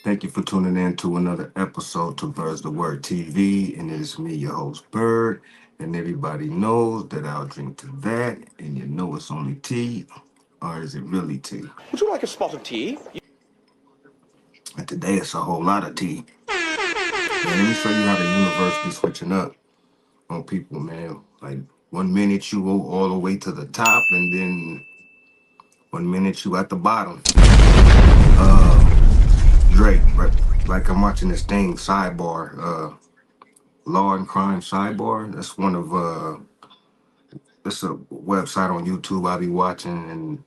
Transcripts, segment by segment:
Thank you for tuning in to another episode to Birds the Word TV. And it is me, your host, Bird. And everybody knows that I'll drink to that. And you know it's only tea. Or is it really tea? Would you like a spot of tea? And today it's a whole lot of tea. Man, let me show you how the universe be switching up on people, man. Like 1 minute you go all the way to the top, and then 1 minute you at the bottom. Drake, right? Like I'm watching this thing, Sidebar, Law and Crime Sidebar. That's one of it's a website on YouTube I be watching,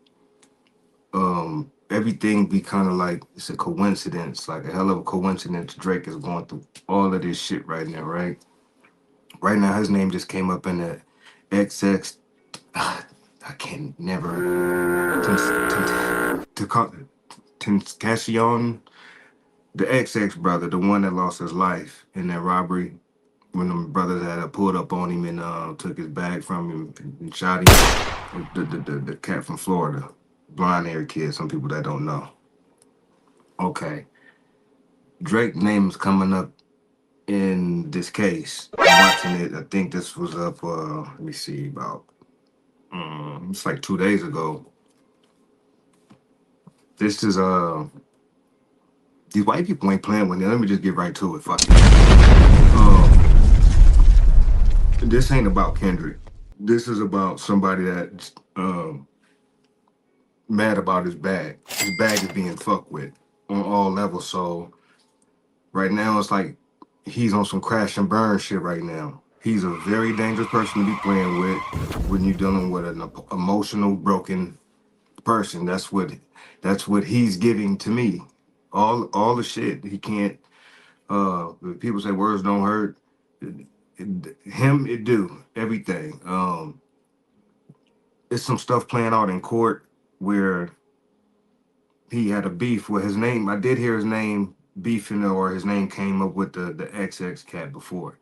and everything be kind of like it's a coincidence, like a hell of a coincidence. Drake is going through all of this shit right now, right? Right now, his name just came up in the XX. I can never. Tentacion, the XX brother, the one that lost his life in that robbery when them brothers had pulled up on him and took his bag from him and shot him. The cat from Florida, blind haired kid. Some people that don't know. Okay, Drake name's coming up in this case. I'm watching it. I think this was up. Let me see, about it's like 2 days ago. This is these white people ain't playing with it. Let me just get right to it. Fuck it. This ain't about Kendrick. This is about somebody that's mad about his bag. His bag is being fucked with on all levels. So right now it's like he's on some crash and burn shit right now. He's a very dangerous person to be playing with when you're dealing with an emotional broken person. That's what he's giving to me. All the shit he can't. People say words don't hurt. Him it do everything. It's some stuff playing out in court where he had a beef with his name. I did hear his name beefing, or his name came up with the XX cat before,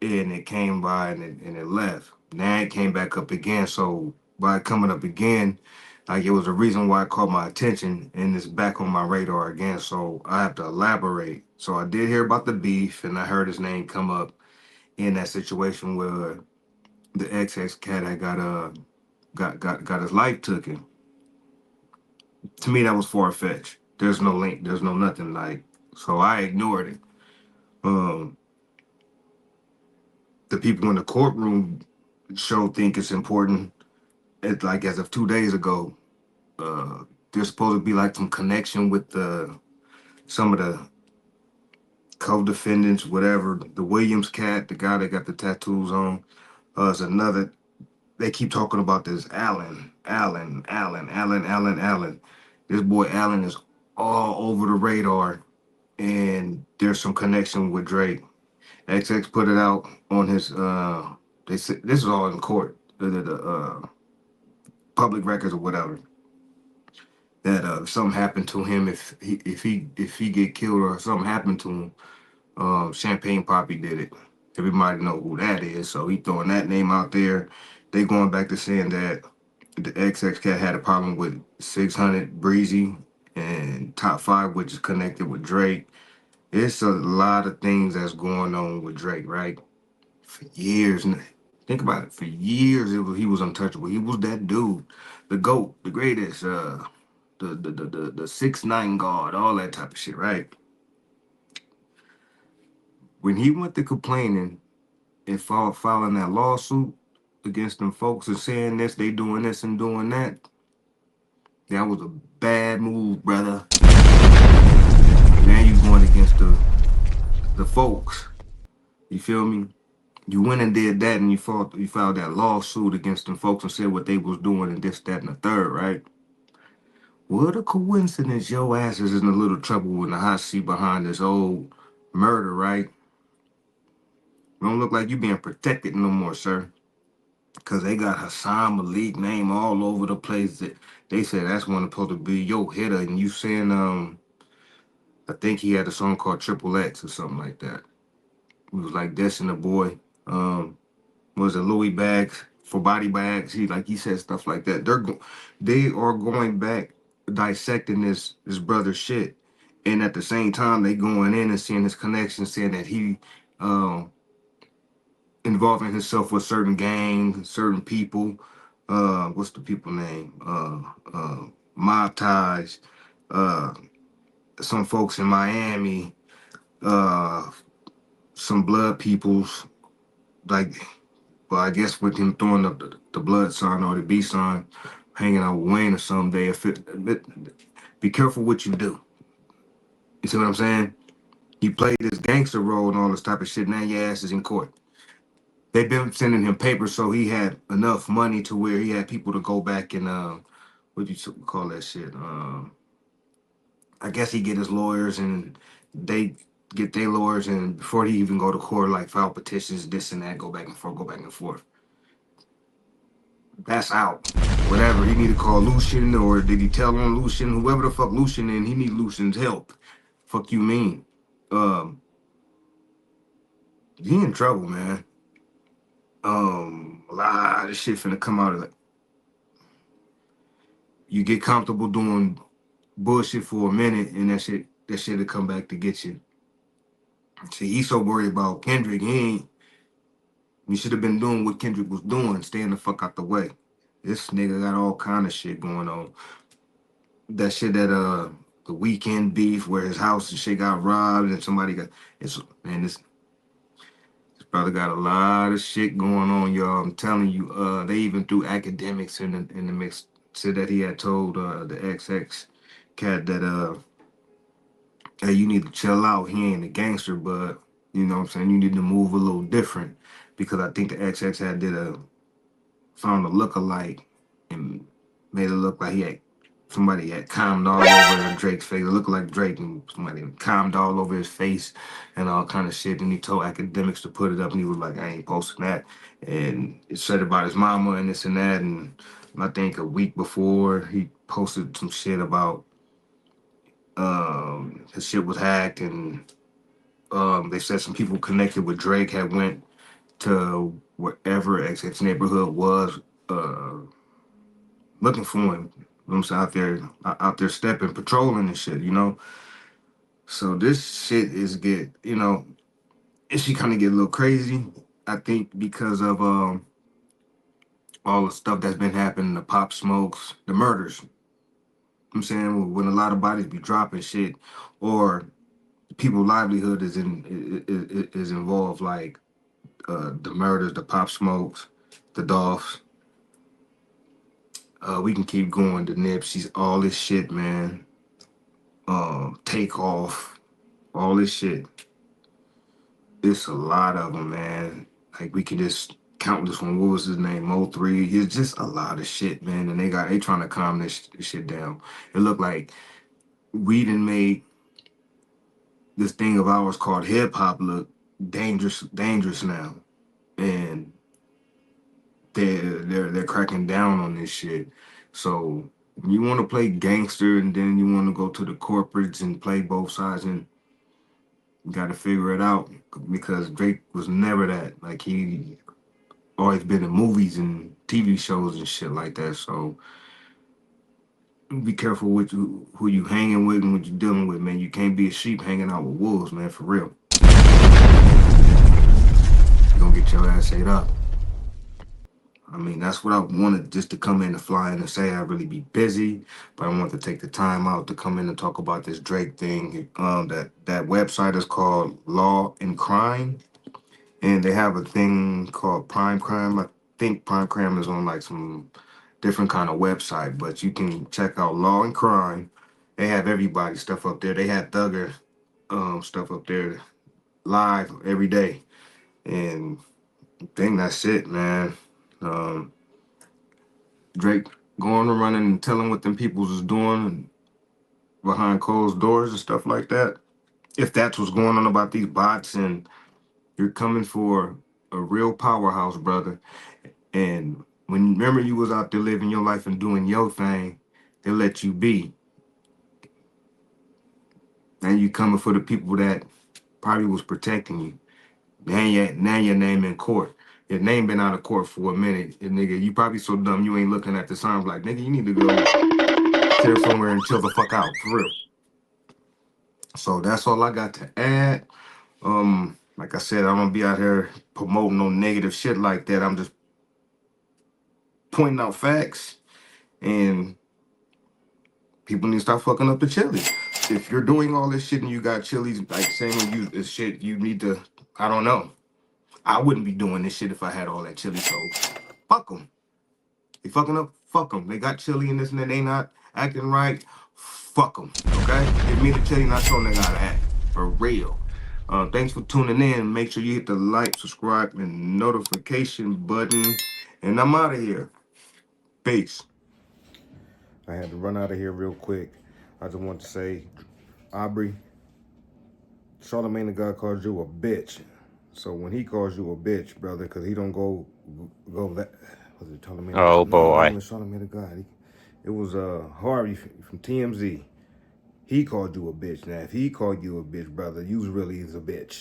and it came by and it left. Now it came back up again. So by it coming up again, like it was a reason why it caught my attention, and it's back on my radar again. So I have to elaborate. So I did hear about the beef, and I heard his name come up in that situation where the XX cat had got his life taken. To me, that was far fetched. There's no link. There's no nothing like. So I ignored it. Um, the people in the courtroom show think it's important. It, like as of 2 days ago, there's supposed to be like some connection with some of the co-defendants, whatever. The Williams cat, the guy that got the tattoos on, is another. They keep talking about this Allen. This boy Allen is all over the radar, and there's some connection with Drake. XX put it out on his. They said this is all in court, the public records or whatever. That if something happened to him, if he get killed or something happened to him, Champagne Poppy did it. Everybody know who that is, so he throwing that name out there. They going back to saying that the XX cat had a problem with 600 Breezy and Top Five, which is connected with Drake. It's a lot of things that's going on with Drake, right? For years, think about it. For years, he was untouchable. He was that dude, the GOAT, the greatest, the 6'9" guard, all that type of shit, right? When he went to complaining and filing that lawsuit against them folks and saying this, they doing this and doing that, that was a bad move, brother. Now you going against the folks. You feel me? You went and did that, and you filed that lawsuit against them folks and said what they was doing and this, that, and the third, right? What a coincidence your ass is in a little trouble in the hot seat behind this old murder, right? Don't look like you being protected no more, sir. Cause they got Hassan Malik name all over the place. That they said that's one supposed to be your hitter, and you saying I think he had a song called Triple X or something like that. He was like dissing the boy. Was it Louis bags for body bags? He said stuff like that. They are going back dissecting this brother's shit, And at the same time, they going in and seeing his connection, saying that he uh, involving himself with certain gangs, certain people. What's the people name? Mob ties. Uh, some folks in Miami. Uh, some blood peoples. Like, well, I guess with him throwing up the blood sign or the B sign, hanging out with Wayne or someday. Be careful what you do. You see what I'm saying? He played this gangster role and all this type of shit. Now your ass is in court. They've been sending him papers, so he had enough money to where he had people to go back and what do you call that shit? I guess he get his lawyers and they get their lawyers, and before he even go to court, like file petitions, this and that, go back and forth, go back and forth. That's out. Whatever. He need to call Lucian, or did he tell on Lucian? Whoever the fuck Lucian and he need Lucian's help. Fuck you mean? Um, he in trouble, man. A lot of shit finna come out of it. You get comfortable doing bullshit for a minute, and that shit'll come back to get you. See, he's so worried about Kendrick, he ain't. You should have been doing what Kendrick was doing, staying the fuck out the way. This nigga got all kind of shit going on. That shit that the weekend beef where his house and shit got robbed and somebody got it's man this brother got a lot of shit going on, y'all. I'm telling you, they even threw academics in the mix. Said that he had told the XX cat that hey, you need to chill out. He ain't a gangster, but you know what I'm saying, you need to move a little different because I think the XX had found a lookalike and made it look like he had somebody had calmed all over Drake's face. It looked like Drake, and somebody had calmed all over his face and all kind of shit. And he told academics to put it up, and he was like, I ain't posting that. And it said about his mama and this and that. And I think a week before, he posted some shit about his shit was hacked, and they said some people connected with Drake had went to wherever XX neighborhood was, looking for him. You know what I'm saying, out there stepping, patrolling and shit, you know. So this shit is it should kind of get a little crazy. I think because of all the stuff that's been happening, the Pop Smokes, the murders. You know what I'm saying, when a lot of bodies be dropping shit, or people's livelihood is involved, like the murders, the Pop Smokes, the Dolphs. We can keep going. The Nipsey's, all this shit, man. Take off, all this shit. It's a lot of them, man. Like we can just count this one. What was his name? Mo3. It's just a lot of shit, man. And they trying to calm this shit down. It looked like we done made this thing of ours called hip hop look dangerous now, and they're cracking down on this shit. So you want to play gangster, and then you want to go to the corporates and play both sides, and you got to figure it out because Drake was never that. Like he always been in movies and TV shows and shit like that. So be careful with who you hanging with and what you dealing with, man. You can't be a sheep hanging out with wolves, man, for real. You're gonna get your ass ate up. I mean, that's what I wanted, just to come in and fly in and say. I really be busy, but I want to take the time out to come in and talk about this Drake thing. That website is called Law and Crime, and they have a thing called Prime Crime. I think Prime Crime is on like some different kind of website, but you can check out Law and Crime. They have everybody stuff up there. They had Thugger stuff up there live every day, and I think that's it, man. Um, Drake going and running and telling what them peoples is doing behind closed doors and stuff like that. If that's what's going on about these bots, and you're coming for a real powerhouse, brother. And when remember you was out there living your life and doing your thing, they let you be. And you coming for the people that probably was protecting you. Now your name in court. Your name been out of court for a minute. And nigga, you probably so dumb you ain't looking at the signs like, nigga, you need to go sit somewhere and chill the fuck out, for real. So that's all I got to add. Like I said, I'm gonna be out here promoting no negative shit like that. I'm just pointing out facts, and people need to stop fucking up the chili. If you're doing all this shit and you got chilies, like saying you this shit, you need to. I don't know. I wouldn't be doing this shit if I had all that chili. So fuck them. They fucking up. Fuck them. They got chili in this and they not acting right. Fuck them. Okay. Give me the chili, not showing they gotta act for real. Thanks for tuning in. Make sure you hit the like, subscribe, and notification button. And I'm out of here. Peace. I had to run out of here real quick. I just want to say, Aubrey, Charlamagne the God calls you a bitch. So when he calls you a bitch, brother, because he don't go that. Was it Charlamagne? Oh No, it boy. wasn't Charlamagne the God. It was Harvey from TMZ. He called you a bitch. Now, if he called you a bitch, brother, you really is a bitch.